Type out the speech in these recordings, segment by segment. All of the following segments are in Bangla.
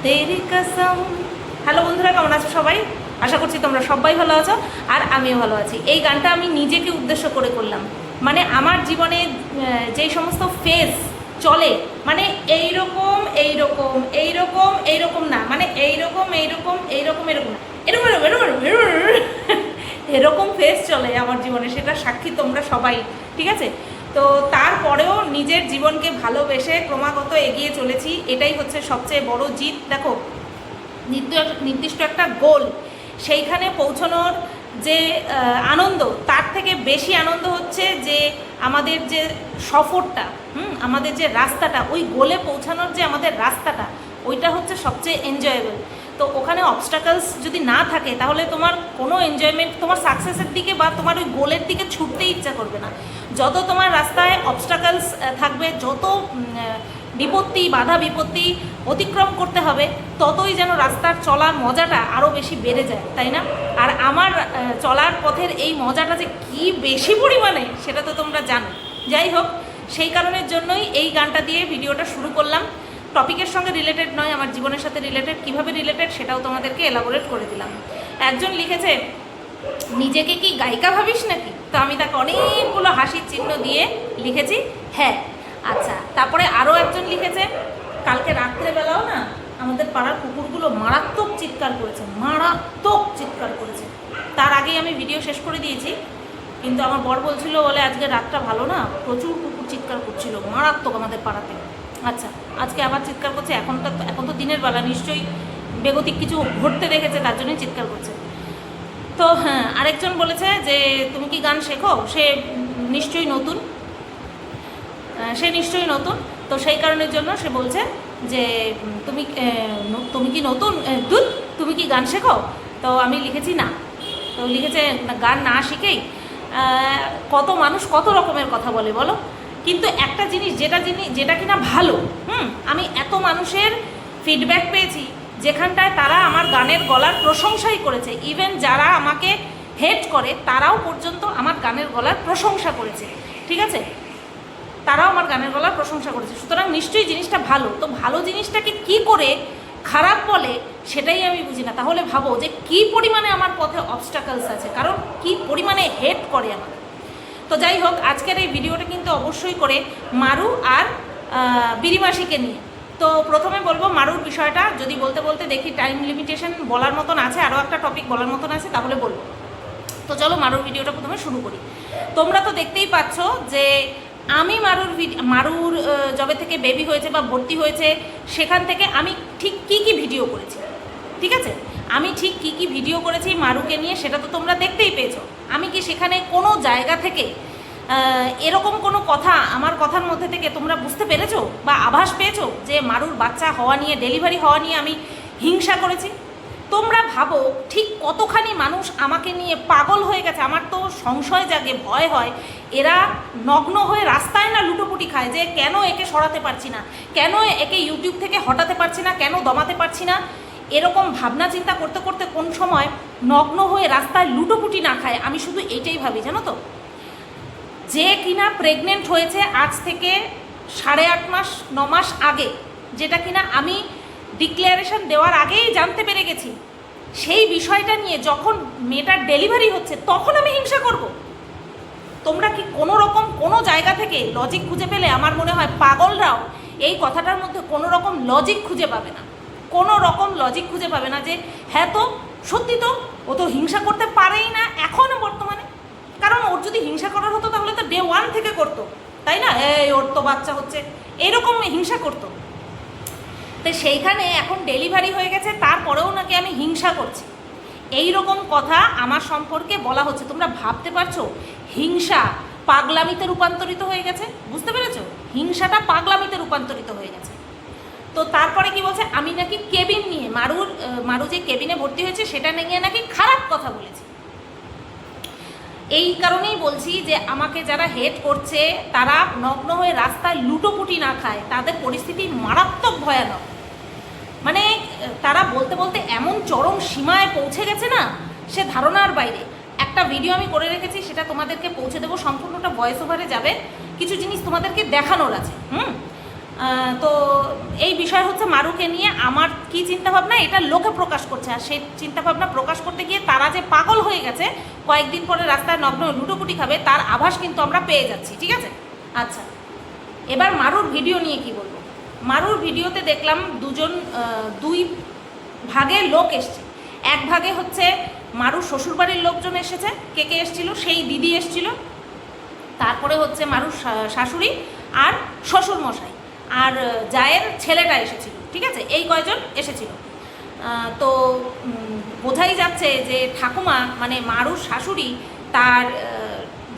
তেরি কসম। হ্যালো বন্ধুরা, কেমন আছো সবাই? আশা করছি তোমরা সবাই ভালো আছো আর আমিও ভালো আছি। এই গানটা আমি নিজেকে উদ্দেশ্য করে করলাম। মানে আমার জীবনে যেই সমস্ত ফেজ চলে, মানে এইরকম এইরকম এইরকম এইরকম না, মানে এইরকম এইরকম এইরকম এরকম না, এরকম এরকম এরকম ফেজ চলে আমার জীবনে, সেটা সাক্ষী তোমরা সবাই, ঠিক আছে? তো তারপরেও নিজের জীবনকে ভালোবেসে ক্রমাগত এগিয়ে চলেছি, এটাই হচ্ছে সবচেয়ে বড় জিত। দেখো, নির্দিষ্ট একটা গোল, সেইখানে পৌঁছানোর যে আনন্দ, তার থেকে বেশি আনন্দ হচ্ছে যে আমাদের যে সফরটা, আমাদের যে রাস্তাটা, ওই গোলে পৌঁছানোর যে আমাদের রাস্তাটা, ওইটা হচ্ছে সবচেয়ে এনজয়েবল। তো ওখানে অবস্টাকলস যদি না থাকে তাহলে তোমার কোনো এনজয়মেন্ট, তোমার সাকসেসের দিকে বা তোমার ওই গোলের দিকে ছুটতে ইচ্ছা করবে না। যত তোমার রাস্তায় অবস্টাকলস থাকবে, যত বিপত্তি, বাধা বিপত্তি অতিক্রম করতে হবে, ততই যেন রাস্তার চলার মজাটা আরও বেশি বেড়ে যায়, তাই না? আর আমার চলার পথের এই মজাটা যে কী বেশি পরিমাণে, সেটা তো তোমরা জানো। যাই হোক, সেই কারণের জন্যই এই গানটা দিয়ে ভিডিওটা শুরু করলাম। টপিকের সঙ্গে রিলেটেড নয়, আমার জীবনের সাথে রিলেটেড। কীভাবে রিলেটেড সেটাও তোমাদেরকে এলাবোরেট করে দিলাম। একজন লিখেছে, নিজেকে কি গায়িকা ভাবিস নাকি? তো আমি তাকে অনেকগুলো হাসির চিহ্ন দিয়ে লিখেছি হ্যাঁ। আচ্ছা, তারপরে আরও একজন লিখেছে, কালকে রাত্রেবেলাও না আমাদের পাড়ার কুকুরগুলো মারাত্মক চিৎকার করেছে, মারাত্মক চিৎকার করেছে। তার আগেই আমি ভিডিও শেষ করে দিয়েছি, কিন্তু আমার বর বলছিল বলে আজকে রাতটা ভালো না, প্রচুর কুকুর চিৎকার করছিল, মারাত্মক আমাদের পাড়াতে। আচ্ছা, আজকে আবার চিৎকার করছে। এখন তো দিনের বেলা, নিশ্চয়ই বেগতিক কিছু ঘটতে দেখেছে, তার জন্যই চিৎকার করছে। তো হ্যাঁ, আরেকজন বলেছে যে তুমি কি গান শেখো? সে নিশ্চয়ই নতুন, তো সেই কারণের জন্য সে বলছে যে তুমি কি নতুন দুধ, তুমি কি গান শেখো? তো আমি লিখেছি না। তো লিখেছে গান না শিখেই কত মানুষ কত রকমের কথা বলে বলো। কিন্তু একটা জিনিস, যেটা কিনা ভালো, আমি এত মানুষের ফিডব্যাক পেয়েছি যেখানটায় তারা আমার গানের গলার প্রশংসাই করেছে। ইভেন যারা আমাকে হেট করে তারাও পর্যন্ত আমার গানের গলার প্রশংসা করেছে, ঠিক আছে? তারাও আমার গানের গলার প্রশংসা করেছে। সুতরাং নিশ্চয়ই জিনিসটা ভালো। তো ভালো জিনিসটাকে কি করে খারাপ বলে সেটাই আমি বুঝি না। তাহলে ভাবো যে কি পরিমাণে আমার পথে অবস্টাকলস আছে, কারণ কি পরিমাণে হেট করে আমাকে। তো যাই হোক, আজকের এই ভিডিওটা কিন্তু অবশ্যই করে মারু আর বিরিমাসিকে নিয়ে। তো প্রথমে বলবো মারুর বিষয়টা, যদি বলতে বলতে দেখি টাইম লিমিটেশন বলার মতন আছে, আরও একটা টপিক বলার মতন আছে, তাহলে বলবো। তো চলো মারুর ভিডিওটা প্রথমে শুরু করি। তোমরা তো দেখতেই পাচ্ছ যে আমি মারুর যবে থেকে বেবি হয়েছে বা ভর্তি হয়েছে, সেখান থেকে আমি ঠিক কী ভিডিও করেছি, ঠিক আছে? আমি ঠিক কী ভিডিও করেছি মারুকে নিয়ে, সেটা তো তোমরা দেখতেই পেয়েছো। আমি কি সেখানে কোনো জায়গা থেকে এরকম কোনো কথা, আমার কথার মধ্যে থেকে তোমরা বুঝতে পেরেছো বা আভাস পেয়েছো যে মারুর বাচ্চা হওয়া নিয়ে, ডেলিভারি হওয়া নিয়ে আমি হিংসা করেছি? তোমরা ভাবো ঠিক কতখানি মানুষ আমাকে নিয়ে পাগল হয়ে গেছে। আমার তো সংশয় জাগে, ভয় হয়, এরা নগ্ন হয়ে রাস্তায় না লুটোপুটি খায় যে কেন একে সরাতে পারছি না, কেন একে ইউটিউব থেকে হটাতে পারছি না, কেন দমাতে পারছি না। এরকম ভাবনা চিন্তা করতে করতে কোন সময় নগ্ন হয়ে রাস্তায় লুটোপুটি না খায়, আমি শুধু এইটাই ভাবি, জানো তো? যে কিনা প্রেগনেন্ট হয়েছে আজ থেকে 8.5 মাস 9 মাস আগে, যেটা কিনা আমি ডিক্লারেশন দেওয়ার আগেই জানতে পেরে গেছি, সেই বিষয়টা নিয়ে যখন মেয়েটার ডেলিভারি হচ্ছে তখন আমি হিংসা করব? তোমরা কি কোনো রকম কোনো জায়গা থেকে লজিক খুঁজে পেলে? আমার মনে হয় পাগলরাও এই কথাটার মধ্যে কোনো রকম লজিক খুঁজে পাবে না, কোনো রকম লজিক খুঁজে পাবে না যে হ্যাঁ তো সত্যি, তো ও তো হিংসা করতে পারেই না এখনও বর্তমানে। কারণ ওর যদি হিংসা করার হতো তাহলে তো ডে 1 থেকে করতো, তাই না? এই ওর তো বাচ্চা হচ্ছে, এরকম হিংসা করতো। তো সেইখানে এখন ডেলিভারি হয়ে গেছে, তারপরেও নাকি আমি হিংসা করছি, এই রকম কথা আমার সম্পর্কে বলা হচ্ছে। তোমরা ভাবতে পারছো হিংসা পাগলামিতে রূপান্তরিত হয়ে গেছে? বুঝতে পেরেছো? হিংসাটা পাগলামিতে রূপান্তরিত হয়ে গেছে। তো তারপরে কি বলছে, আমি নাকি কেবিন নিয়ে, মারু যে কেবিনে ভর্তি হয়েছে সেটা নিয়ে নাকি খারাপ কথা বলেছি। এই কারণেই বলছি যে আমাকে যারা হেট করছে তারা নগ্ন হয়ে রাস্তায় লুটোপুটি না খায়, তাদের পরিস্থিতি মারাত্মক ভয়ানক। মানে তারা বলতে বলতে এমন চরম সীমায় পৌঁছে গেছে না, সে ধারণার বাইরে। একটা ভিডিও আমি করে রেখেছি, সেটা তোমাদেরকে পৌঁছে দেবো, সম্পূর্ণটা ভয়েস ওভারে যাবে, কিছু জিনিস তোমাদেরকে দেখানোর আছে। তো এই বিষয় হচ্ছে মারুকে নিয়ে আমার কি চিন্তাভাবনা, এটা লোকে প্রকাশ করছে, আর সেই চিন্তাভাবনা প্রকাশ করতে গিয়ে তারা যে পাগল হয়ে গেছে, কয়েকদিন পরে রাস্তায় নগ্ন লুটোপুটি খাবে, তার আভাস কিন্তু আমরা পেয়ে যাচ্ছি, ঠিক আছে। আচ্ছা, এবার মারুর ভিডিও নিয়ে কি বলবো। মারুর ভিডিওতে দেখলাম দুই ভাগে লোক এসছে। এক ভাগে হচ্ছে মারুর শ্বশুরবাড়ির লোকজন এসেছে, কে কে এসেছিল, সেই দিদি এসেছিল, তারপরে হচ্ছে মারুর শাশুড়ি আর শ্বশুরমশাই আর জায়ের ছেলেটা এসেছিল, ঠিক আছে, এই কয়জন এসেছিল। তো বোঝাই যাচ্ছে যে ঠাকুমা মানে মারুর শাশুড়ি তার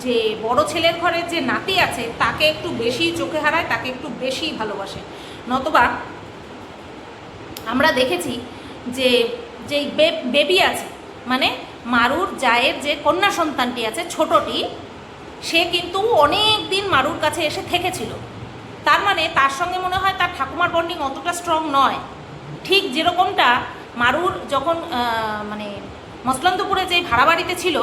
যে বড় ছেলের ঘরের যে নাতি আছে তাকে একটু বেশি চোখে হারায়, তাকে একটু বেশি ভালোবাসে। নতবা আমরা দেখেছি যে যেই বেবি আছে মানে মারুর জায়ের যে কন্যা সন্তানটি আছে ছোটটি, সে কিন্তু অনেক দিন মারুর কাছে এসে থেকেছিল। তার মানে তার সঙ্গে মনে হয় তার ঠাকুমার বন্ডিং অতটা স্ট্রং নয়। ঠিক যেরকমটা মারুর যখন মানে মসলন্দপুরে যে ভাড়া বাড়িতে ছিল,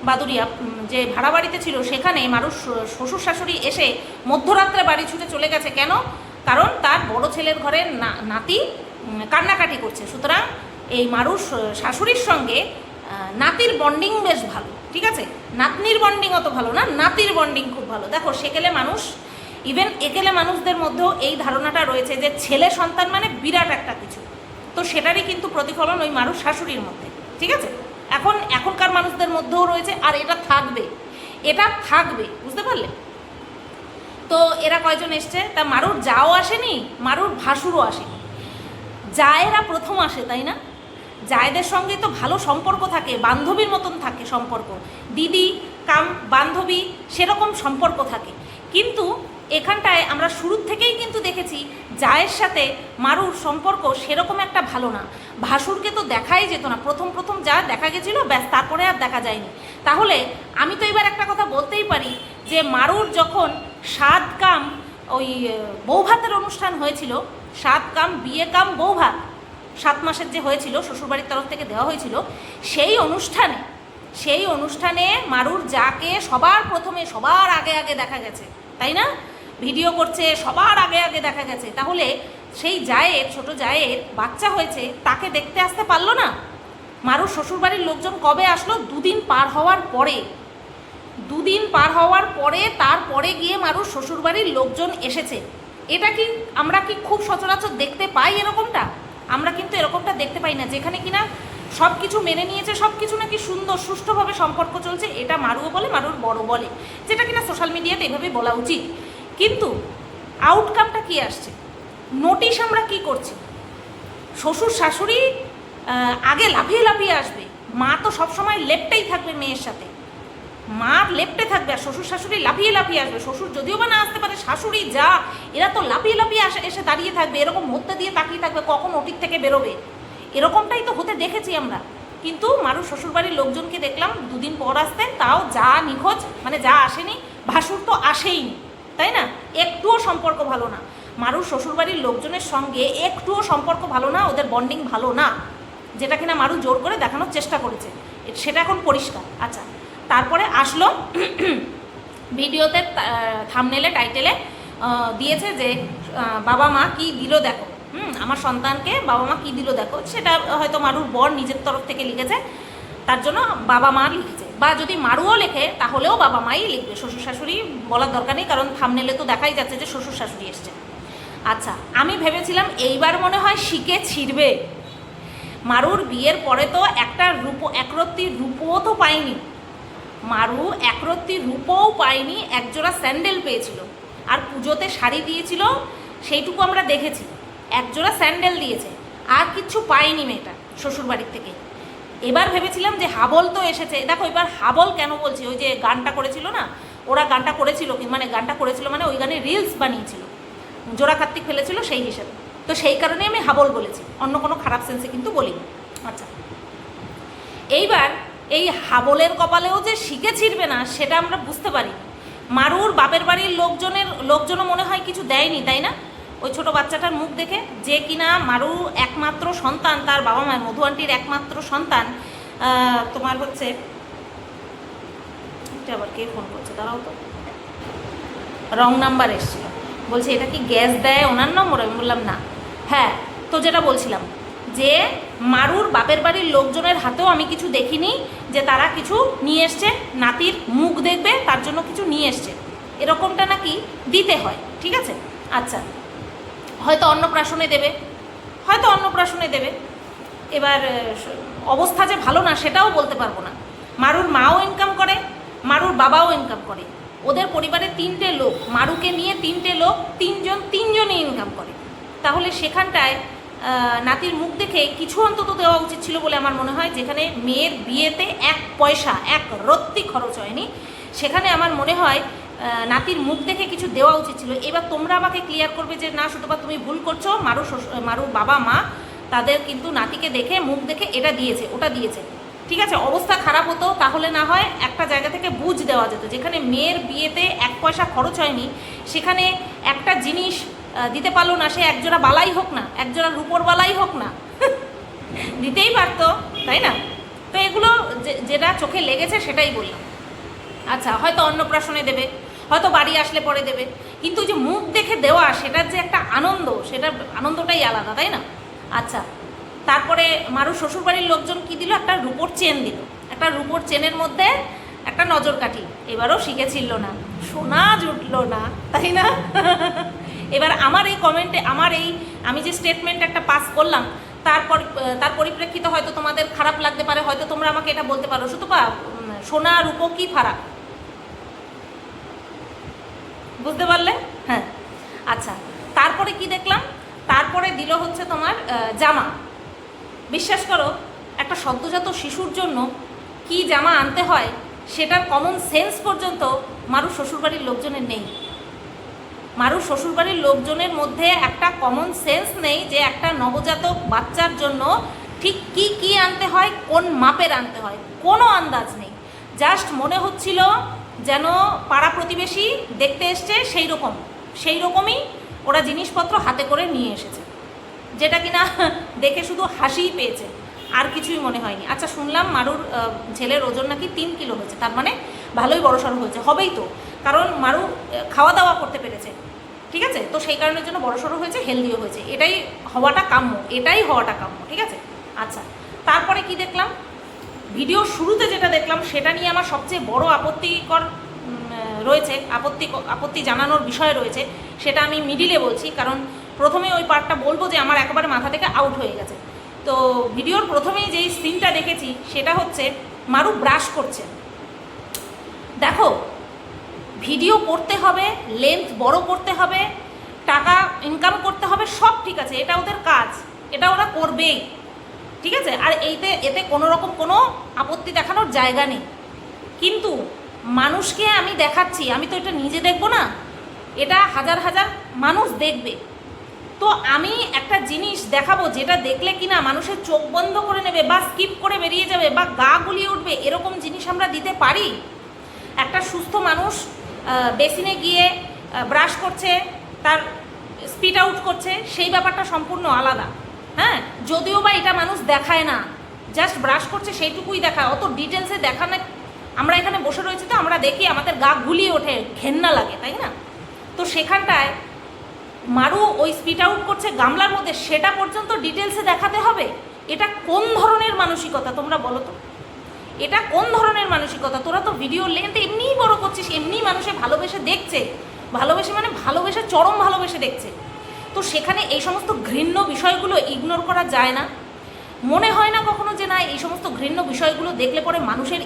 বাদুরিয়া যে ভাড়া বাড়িতে ছিল, সেখানে মারুর শ্বশুর শাশুড়ি এসে মধ্যরাত্রে বাড়ি ছুটে চলে গেছে। কেন? কারণ তার বড় ছেলের ঘরের নাতি কান্নাকাটি করছে। সুতরাং এই মারুর শাশুড়ির সঙ্গে নাতির বন্ডিং বেশ ভালো, ঠিক আছে। নাতনির বন্ডিং অত ভালো না, নাতির বন্ডিং খুব ভালো। দেখো সেকেলে মানুষ, ইভেন একেলে মানুষদের মধ্যেও এই ধারণাটা রয়েছে যে ছেলে সন্তান মানে বিরাট একটা কিছু। তো সেটারই কিন্তু প্রতিফলন ওই মারুর শাশুড়ির মধ্যে, ঠিক আছে। এখনকার মানুষদের মধ্যেও রয়েছে, আর এটা থাকবে, বুঝতে পারলে। তো এরা কয়জন এসছে, তা মারুর যাও আসেনি, মারুর ভাসুরও আসেনি, জায়েরা প্রথম আসে, তাই না। জায়েদের সঙ্গে তো ভালো সম্পর্ক থাকে, বান্ধবীর মতন থাকে সম্পর্ক, দিদি কাম বান্ধবী সেরকম সম্পর্ক থাকে। কিন্তু এখানটায় আমরা শুরুর থেকেই কিন্তু দেখেছি জায়ের সাথে মারুর সম্পর্ক সেরকম একটা ভালো না। ভাসুরকে তো দেখাই যেত না, প্রথম যা দেখা গেছিলো ব্যাস, তারপরে আর দেখা যায়নি। তাহলে আমি তো এবার একটা কথা বলতেই পারি যে মারুর যখন সাত কাম ওই বৌভাতের অনুষ্ঠান হয়েছিল, সাত কাম বিয়ে কাম বৌভাত 7 মাসের যে হয়েছিল শ্বশুরবাড়ির তরফ থেকে দেওয়া হয়েছিল, সেই অনুষ্ঠানে মারুর যাকে সবার প্রথমে সবার আগে দেখা গেছে, তাই না, ভিডিও করছে, সবার আগে দেখা গেছে। তাহলে সেই জায়ের, ছোট জায়ের বাচ্চা হয়েছে, তাকে দেখতে আসতে পারলো না। মারুর শ্বশুরবাড়ির লোকজন কবে আসলো? 2 দিন পার হওয়ার পরে, তারপরে গিয়ে মারুর শ্বশুরবাড়ির লোকজন এসেছে। এটা কি আমরা কি খুব সচরাচর দেখতে পাই এরকমটা? আমরা কিন্তু এরকমটা দেখতে পাই না, যেখানে কিনা সব কিছু মেনে নিয়েছে, সব কিছু নাকি সুন্দর সুষ্ঠুভাবে সম্পর্ক চলছে, এটা মারুও বলে, মারুর বড় বলে, যেটা কিনা সোশ্যাল মিডিয়াতে এভাবে বলা উচিত। কিন্তু আউটকামটা কি আসছে? নোটিশ আমরা কি করছি? শ্বশুর শাশুড়ি আগে লাফিয়ে আসবে, মা তো সবসময় লেপ্টেই থাকবে মেয়ের সাথে, মা লেপ্টে থাকবে, আর শ্বশুর শাশুড়ি লাফিয়ে আসবে। শ্বশুর যদিও বা না আসতে পারে, শাশুড়ি যা এরা তো লাফিয়ে এসে দাঁড়িয়ে থাকবে, এরকম মধ্যে দিয়ে তাকিয়ে থাকবে কখন ওটির থেকে বেরোবে। এরকমটাই তো হতে দেখেছি আমরা। কিন্তু মারুর শ্বশুরবাড়ির লোকজনকে দেখলাম 2 দিন পর আসতে, তাও যা নিখোঁজ, মানে যা আসেনি, ভাসুর তো আসেইনি, তাই না। একটুও সম্পর্ক ভালো না মারুর শ্বশুরবাড়ির লোকজনের সঙ্গে, একটুও সম্পর্ক ভালো না, ওদের বন্ডিং ভালো না, যেটা কিনা মারু জোর করে দেখানোর চেষ্টা করেছে, সেটা এখন পরিষ্কার। আচ্ছা, তারপরে আসলো ভিডিওতে থাম্বনেলে টাইটেলে দিয়েছে যে বাবা মা কি দিল দেখো, আমার সন্তানকে বাবা মা কি দিল দেখো। সেটা হয়তো মারুর বর নিজের তরফ থেকে লিখেছে, তার জন্য বাবা মা লিখেছে, বা যদি মারুও লেখে তাহলেও বাবা মাই লিখবে, শ্বশুর শাশুড়ি বলার দরকার নেই, কারণ থাম্বনেলে তো দেখাই যাচ্ছে যে শ্বশুর শাশুড়ি এসছে। আচ্ছা, আমি ভেবেছিলাম এইবার মনে হয় শিখে ছিড়বে। মারুর বিয়ের পরে তো একটা একরত্তি রূপও তো পাইনি, মারু একরত্তি রূপও পায়নি, একজোড়া স্যান্ডেল পেয়েছিল, আর পুজোতে শাড়ি দিয়েছিল, সেইটুকু আমরা দেখেছি, একজোড়া স্যান্ডেল দিয়েছে, আর কিচ্ছু পায়নি মেয়েটা শ্বশুরবাড়ির থেকে। এবার ভেবেছিলাম যে হাবল তো এসেছে, দেখো এবার হাবল কেন বলছি, ওই যে গানটা করেছিল না, ওরা গানটা করেছিল মানে ওই গানে রিলস বানিয়েছিল, জোড়া কার্তিক ফেলেছিল সেই হিসেবে, তো সেই কারণে আমি হাবল বলেছি, অন্য কোনো খারাপ সেন্সে কিন্তু বলিনি। আচ্ছা, এইবার এই হাবলের কপালেও যে শিখে ছিড়বে না সেটা আমরা বুঝতে পারি। মারুর বাপের বাড়ির লোকজনও মনে হয় কিছু দেয়নি, তাই না, ওই ছোট বাচ্চাটার মুখ দেখে, যে কিনা মারু একমাত্র সন্তান, তার বাবা মায়ের, মধু আন্টির একমাত্র সন্তান। তোমার হচ্ছে আবার কে ফোন করছে, দাঁড়াও তো, রং নাম্বার এসেছিল, বলছে এটা কি গ্যাস দেয় ওনার নম্বর? আমি বললাম না। হ্যাঁ, তো যেটা বলছিলাম যে মারুর বাপের বাড়ির লোকজনের হাতেও আমি কিছু দেখিনি যে তারা কিছু নিয়ে এসছে, নাতির মুখ দেখবে তার জন্য কিছু নিয়ে এসছে, এরকমটা নাকি দিতে হয়। ঠিক আছে, আচ্ছা, হয়তো অন্নপ্রাশনে দেবে, হয়তো অন্নপ্রাশনে দেবে। এবার অবস্থা যে ভালো না সেটাও বলতে পারবো না। মারুর মাও ইনকাম করে, মারুর বাবাও ইনকাম করে, ওদের পরিবারে 3টে লোক, মারুকে নিয়ে 3টে লোক, তিনজনই ইনকাম করে। তাহলে সেখানটায় নাতির মুখ দেখে কিছু অন্তত দেওয়া উচিত ছিল বলে আমার মনে হয়। যেখানে মেয়ের বিয়েতে 1 পয়সা 1 রত্তি খরচ হয়নি, সেখানে আমার মনে হয় নাতির মুখ দেখে কিছু দেওয়া উচিত ছিল। এবার তোমরা আমাকে ক্লিয়ার করবে যে না সুতপা তুমি ভুল করছো, মারুর বাবা মা তাদের কিন্তু নাতিকে দেখে মুখ দেখে এটা দিয়েছে ওটা দিয়েছে। ঠিক আছে, অবস্থা খারাপ হতো তাহলে না হয় একটা জায়গা থেকে বুঝ দেওয়া যেত। যেখানে মেয়ের বিয়েতে 1 পয়সা খরচ হয়নি, সেখানে একটা জিনিস দিতে পারলো না, সে একজোড়া বালাই হোক না, একজোড়া রূপোর বালাই হোক না, দিতেই পারতো, তাই না? তো এগুলো যেটা চোখে লেগেছে সেটাই বললাম। আচ্ছা, হয়তো অন্নপ্রাশনে দেবে, হয়তো বাড়ি আসলে পরে দেবে, কিন্তু যে মুখ দেখে দেওয়া সেটার যে একটা আনন্দ, সেটার আনন্দটাই আলাদা, তাই না? আচ্ছা, তারপরে মারুর শ্বশুরবাড়ির লোকজন কি দিল? একটা রূপোর চেন দিল। একটা রূপোর চেনের মধ্যে একটা নজরকাঠি। এবারও শিখেছিল না, সোনা জুটলো না, তাই না? এবার আমার এই কমেন্টে, আমি যে স্টেটমেন্ট একটা পাস করলাম, তার পরিপ্রেক্ষিতে হয়তো তোমাদের খারাপ লাগতে পারে, হয়তো তোমরা আমাকে এটা বলতে পারো সুতপা সোনা রূপো কি ফারাক, বুঝতে পারলে? হ্যাঁ, আচ্ছা, তারপরে কি দেখলাম? তারপরে দিল হচ্ছে তোমার জামা। বিশ্বাস করো, একটা সদ্যজাত শিশুর জন্য কি জামা আনতে হয় সেটার কমন সেন্স পর্যন্ত মারুর শ্বশুরবাড়ির লোকজনের নেই। মারুর শ্বশুরবাড়ির লোকজনের মধ্যে একটা কমন সেন্স নেই যে একটা নবজাতক বাচ্চার জন্য ঠিক কি কি আনতে হয়, কোন মাপের আনতে হয়, কোনো আন্দাজ নেই। জাস্ট মনে হচ্ছিল যেন পাড়া প্রতিবেশী দেখতে এসছে, সেই রকমই ওরা জিনিসপত্র হাতে করে নিয়ে এসেছে, যেটা কিনা দেখে শুধু হাসিই পেয়েছে, আর কিছুই মনে হয়নি। আচ্ছা, শুনলাম মারুর ছেলের ওজন নাকি 3 কিলো হয়েছে, তার মানে ভালোই বড়সড় হয়েছে, হবেই তো, কারণ মারু খাওয়া দাওয়া করতে পেরেছে। ঠিক আছে, তো সেই কারণের জন্য বড়সড় হয়েছে, হেলদিও হয়েছে, এটাই হওয়াটা কাম্য। ঠিক আছে, আচ্ছা, তারপরে কি দেখলাম? ভিডিও শুরুতে যেটা দেখলাম সেটা নিয়ে আমার সবচেয়ে বড় আপত্তিকর রয়েছে, আপত্তি জানানোর বিষয় রয়েছে, সেটা আমি মিডিলে বলছি, কারণ প্রথমে ওই পার্টটা বলবো যে আমার একেবারে মাথা থেকে আউট হয়ে গেছে। তো ভিডিওর প্রথমেই যেই সিনটা দেখেছি সেটা হচ্ছে মারু ব্রাশ করছে। দেখো, ভিডিও করতে হবে, লেন্থ বড় করতে হবে, টাকা ইনকাম করতে হবে, সব ঠিক আছে, এটা ওদের কাজ, এটা ওরা করবেই। ঠিক আছে, আর এতে কোনো রকম কোনো আপত্তি দেখানোর জায়গা নেই। কিন্তু মানুষকে আমি দেখাচ্ছি, আমি তো এটা নিজে দেখবো না, এটা হাজার হাজার মানুষ দেখবে। তো আমি একটা জিনিস দেখাবো যেটা দেখলে কিনা মানুষের চোখ বন্ধ করে নেবে বা স্কিপ করে বেরিয়ে যাবে বা গা গুলিয়ে উঠবে, এরকম জিনিস আমরা দিতে পারি? একটা সুস্থ মানুষ বেসিনে গিয়ে ব্রাশ করছে, তার স্পিড আউট করছে, সেই ব্যাপারটা সম্পূর্ণ আলাদা। হ্যাঁ, যদিও বা এটা মানুষ দেখায় না, জাস্ট ব্রাশ করছে সেইটুকুই দেখায়, অত ডিটেলসে দেখা না। আমরা এখানে বসে রয়েছি তো আমরা দেখি, আমাদের গা গুলিয়ে ওঠে, ঘেন্না লাগে, তাই না? তো সেখানটায় মারু ওই স্পিড আউট করছে গামলার মধ্যে, সেটা পর্যন্ত ডিটেলসে দেখাতে হবে? এটা কোন ধরনের মানসিকতা তোমরা বলো তো? এটা কোন ধরনের মানসিকতা? তোরা তো ভিডিও লেন্থ এমনিই বড় করছিস, এমনি মানুষে ভালোবেসে দেখছে, ভালোবেসে মানে ভালোবেসে, চরম ভালোবেসে দেখছে। তো সেখানে এই সমস্ত ঘৃণ্য বিষয়গুলো ইগনোর করা যায় না? মনে হয় না কখনো যে না, এই সমস্ত ঘৃণ্য বিষয়গুলো দেখলে পরে মানুষের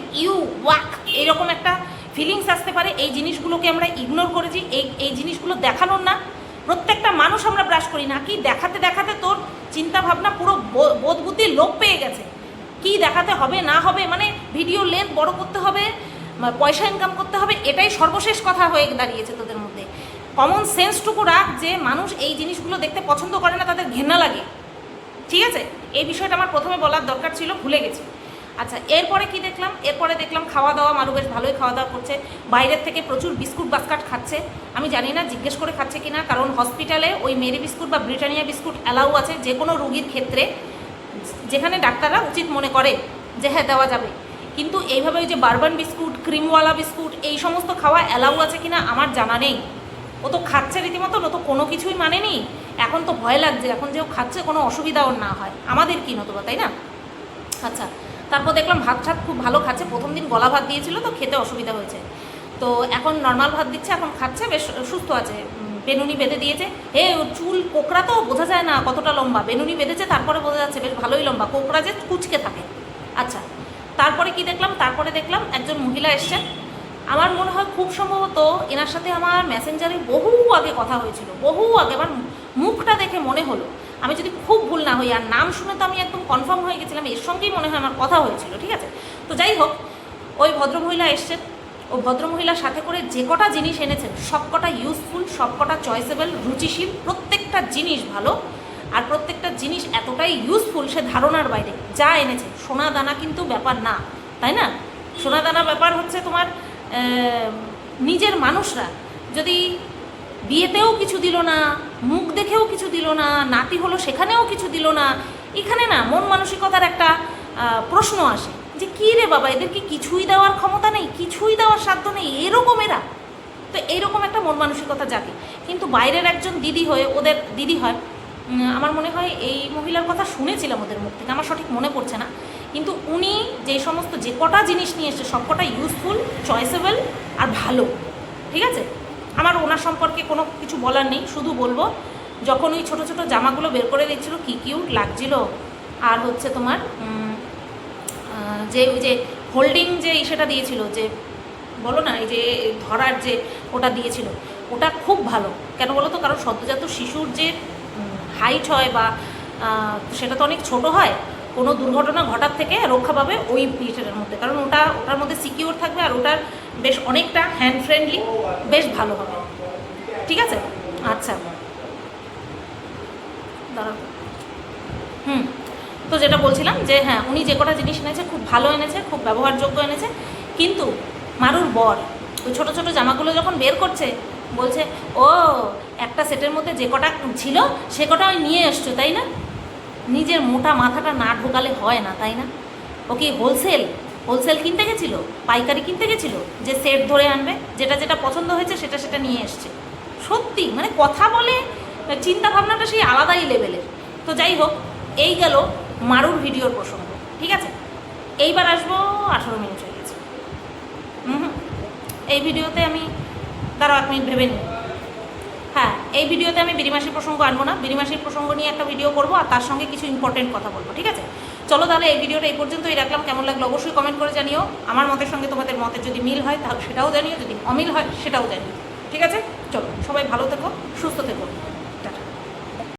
এরকম একটা ফিলিংস আসতে পারে, এই জিনিসগুলোকে আমরা ইগনোর করেছি, এই জিনিসগুলো দেখানোর না। প্রত্যেকটা মানুষ আমরা ব্রাশ করি না কি দেখাতে দেখাতে তোর চিন্তা ভাবনা পুরো বোধ বুদ্ধি লোপ পেয়ে গেছে, কি দেখাতে হবে না হবে, মানে ভিডিও লেন্থ বড় করতে হবে, পয়সা ইনকাম করতে হবে, এটাই সর্বশেষ কথা হয়ে দাঁড়িয়েছে তোদের মধ্যে। কমন সেন্সটুকু রাখ যে মানুষ এই জিনিসগুলো দেখতে পছন্দ করে না, তাদের ঘেন্না লাগে। ঠিক আছে, এই বিষয়টা আমার প্রথমে বলার দরকার ছিল, ভুলে গেছি। আচ্ছা, এরপরে কি দেখলাম? এরপরে দেখলাম খাওয়া দাওয়া, মারু বেশ ভালোই খাওয়া দাওয়া করছে, বাইরের থেকে প্রচুর বিস্কুট বাস্কাট খাচ্ছে। আমি জানি না জিজ্ঞেস করে খাচ্ছে কিনা, কারণ হসপিটালে ওই মেরি বিস্কুট বা ব্রিটানিয়া বিস্কুট অ্যালাউ আছে যে কোনো রুগীর ক্ষেত্রে, যেখানে ডাক্তাররা উচিত মনে করে যে হ্যাঁ দেওয়া যাবে। কিন্তু এইভাবে ওই যে বারবান বিস্কুট, ক্রিমওয়ালা বিস্কুট, এই সমস্ত খাওয়া অ্যালাউ আছে কিনা আমার জানা নেই। ও তো খাচ্ছে রীতিমতন, ও তো কোনো কিছুই মানেনি। এখন তো ভয় লাগছে, এখন যে ও খাচ্ছে কোনো অসুবিধা ওর না হয়, আমাদের কি নতুবা, তাই না? আচ্ছা, তারপর দেখলাম ভাত ছাত খুব ভালো খাচ্ছে। প্রথম দিন গলা ভাত দিয়েছিল তো খেতে অসুবিধা হয়েছে, তো এখন নর্মাল ভাত দিচ্ছে, এখন খাচ্ছে, বেশ সুস্থ আছে। বেনুনি বেঁধে দিয়েছে। ওর চুল কোকড়া তো বোঝা যায় না কতটা লম্বা, বেনুনি বেঁধেছে তারপরে বোঝা যাচ্ছে বেশ ভালোই লম্বা, কোকড়া যে কুচকে থাকে। আচ্ছা, তারপরে কি দেখলাম, তারপরে দেখলাম একজন মহিলা এসছেন। আমার মনে হয় খুব সম্ভবত এনার সাথে আমার মেসেঞ্জারে বহু আগে কথা হয়েছিল, বহু আগে। আমার মুখটা দেখে মনে হলো, আমি যদি খুব ভুল না হই, আর নাম শুনে তো আমি একদম কনফার্ম হয়ে গেছিলাম এর সঙ্গেই মনে হয় আমার কথা হয়েছিল, ঠিক আছে? তো যাই হোক, ওই ভদ্রমহিলা এসছেন। ও ভদ্রমহিলার সাথে করে যে কটা জিনিস এনেছেন সব কটা ইউজফুল, সব কটা চয়েসেবল, রুচিশীল, প্রত্যেকটা জিনিস ভালো। আর প্রত্যেকটা জিনিস এতটাই ইউজফুল সে ধারণার বাইরে। যা এনেছে সোনা দানা কিন্তু ব্যাপার না, তাই না? সোনা দানা ব্যাপার হচ্ছে তোমার নিজের মানুষরা যদি বিয়েতেও কিছু দিল না, মুখ দেখেও কিছু দিল না, নাতি হলো সেখানেও কিছু দিল না, এখানে না মন মানসিকতার একটা প্রশ্ন আসে যে কী রে বাবা, এদের কি কিছুই দেওয়ার ক্ষমতা নেই, কিছুই দেওয়ার সাধ্য নেই, এরকম এরা। তো এইরকম একটা মন মানসিকতা জাগে। কিন্তু বাইরের একজন দিদি হয়ে, ওদের দিদি হয়, আমার মনে হয় এই মহিলার কথা শুনেছিলাম ওদের মুখ থেকে, আমার সঠিক মনে পড়ছে না, কিন্তু উনি যে সমস্ত যে কটা জিনিস নিয়ে এসছে সব কটা ইউজফুল, চয়েসেবল আর ভালো, ঠিক আছে? আমার ওনার সম্পর্কে কোনো কিছু বলার নেই, শুধু বলবো যখন ওই ছোটো ছোটো জামাগুলো বের করে দিচ্ছিল কী কিউট লাগছিল। আর হচ্ছে তোমার যে ওই যে হোল্ডিং যে সেটা দিয়েছিল, যে বলো না, এই যে ধরার যে ওটা দিয়েছিল, ওটা খুব ভালো। কেন বলো তো? কারণ সদ্যজাত শিশুর যে হাইট হয় বা সেটা তো অনেক ছোট হয়, কোনো দুর্ঘটনা ঘটার থেকে রক্ষা পাবে ওই ইটার মধ্যে, কারণ ওটার মধ্যে সিকিউর থাকবে আর ওটার বেশ অনেকটা হ্যান্ড ফ্রেন্ডলি, বেশ ভালো হবে, ঠিক আছে? আচ্ছা, দাঁড়াও। তো যেটা বলছিলাম যে হ্যাঁ, উনি যে কটা জিনিস এনেছে খুব ভালো এনেছে, খুব ব্যবহারযোগ্য এনেছে। কিন্তু মারুর বর ওই ছোটো ছোটো জামাগুলো যখন বের করছে বলছে, ও একটা সেটের মধ্যে যে কটা ছিল সে কটা ওই নিয়ে এসছো, তাই না? নিজের মোটা মাথাটা না ঢোকালে হয় না, তাই না? ও কি হোলসেল কিনতে গেছিলো, পাইকারি কিনতে গেছিলো যে সেট ধরে আনবে, যেটা যেটা পছন্দ হয়েছে সেটা সেটা নিয়ে এসছে? সত্যি মানে কথা বলে চিন্তা ভাবনাটা সেই আলাদাই লেভেলের। তো যাই হোক, এই গেল মারুর ভিডিওর প্রসঙ্গ, ঠিক আছে? এইবার আসবো, 18 মিনিট হয়ে গেছে। এই ভিডিওতে আমি, দাঁড়াও 1 মিনিট ভেবে নিই। হ্যাঁ, এই ভিডিওতে আমি বিড়িমাসির প্রসঙ্গ আনবো না, বিড়িমাসির প্রসঙ্গ নিয়ে একটা ভিডিও করবো আর তার সঙ্গে কিছু ইম্পর্টেন্ট কথা বলবো, ঠিক আছে? চলো তাহলে এই ভিডিওটা এই পর্যন্তই রাখলাম। কেমন লাগলো অবশ্যই কমেন্ট করে জানিও। আমার মতের সঙ্গে তোমাদের মতের যদি মিল হয় তাহলে সেটাও জানিও, যদি অমিল হয় সেটাও জানিও, ঠিক আছে? চলো, সবাই ভালো থেকো, সুস্থ থেকো।